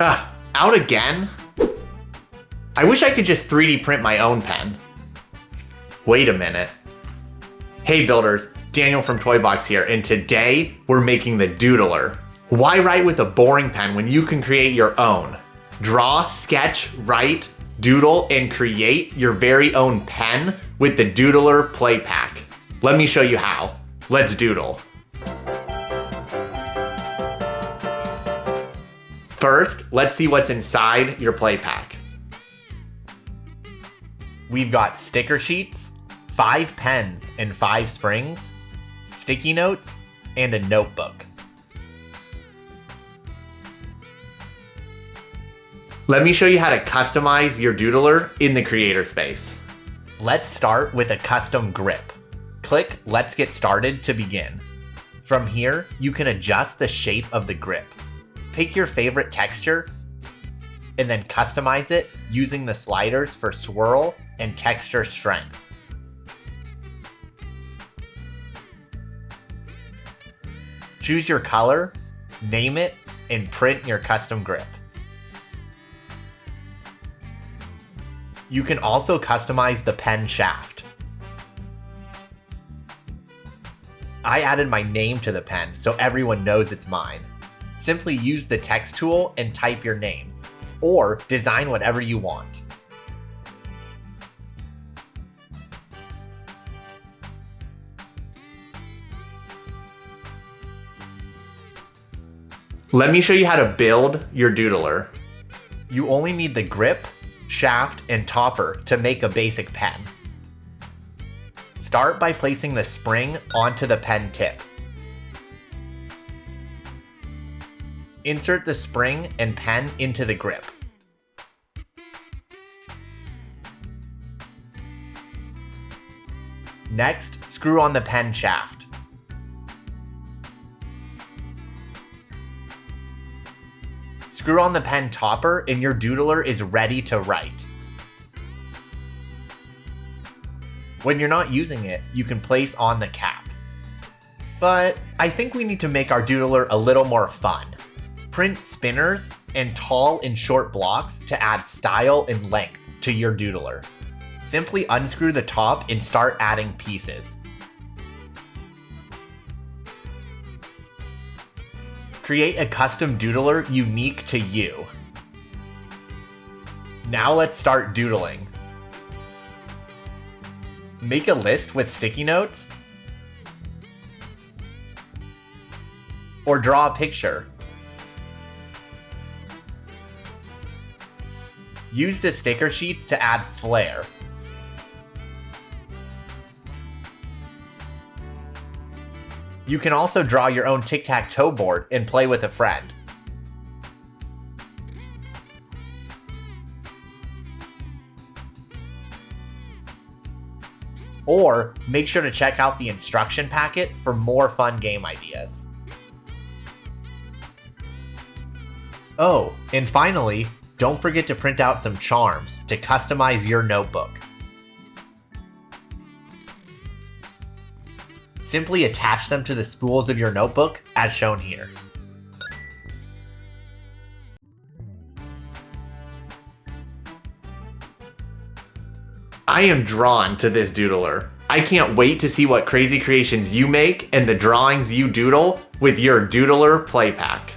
Out again? I wish I could just 3D print my own pen. Wait a minute. Hey builders, Daniel from Toybox here, and today we're making the Doodler. Why write with a boring pen when you can create your own? Draw, sketch, write, doodle, and create your very own pen with the Doodler Play Pack. Let me show you how. Let's doodle. First, let's see what's inside your play pack. We've got sticker sheets, 5 pens and 5 springs, sticky notes, and a notebook. Let me show you how to customize your Doodler in the creator space. Let's start with a custom grip. Click Let's Get Started to begin. From here, you can adjust the shape of the grip. Pick your favorite texture and then customize it using the sliders for swirl and texture strength. Choose your color, name it, and print your custom grip. You can also customize the pen shaft. I added my name to the pen so everyone knows it's mine. Simply use the text tool and type your name, or design whatever you want. Let me show you how to build your Doodler. You only need the grip, shaft, and topper to make a basic pen. Start by placing the spring onto the pen tip. Insert the spring and pen into the grip. Next, screw on the pen shaft. Screw on the pen topper and your Doodler is ready to write. When you're not using it, you can place on the cap. But I think we need to make our Doodler a little more fun. Print spinners and tall and short blocks to add style and length to your Doodler. Simply unscrew the top and start adding pieces. Create a custom Doodler unique to you. Now let's start doodling. Make a list with sticky notes, or draw a picture. Use the sticker sheets to add flair. You can also draw your own tic-tac-toe board and play with a friend. Or make sure to check out the instruction packet for more fun game ideas. Oh, and finally, don't forget to print out some charms to customize your notebook. Simply attach them to the spools of your notebook as shown here. I am drawn to this Doodler. I can't wait to see what crazy creations you make and the drawings you doodle with your Doodler Play Pack.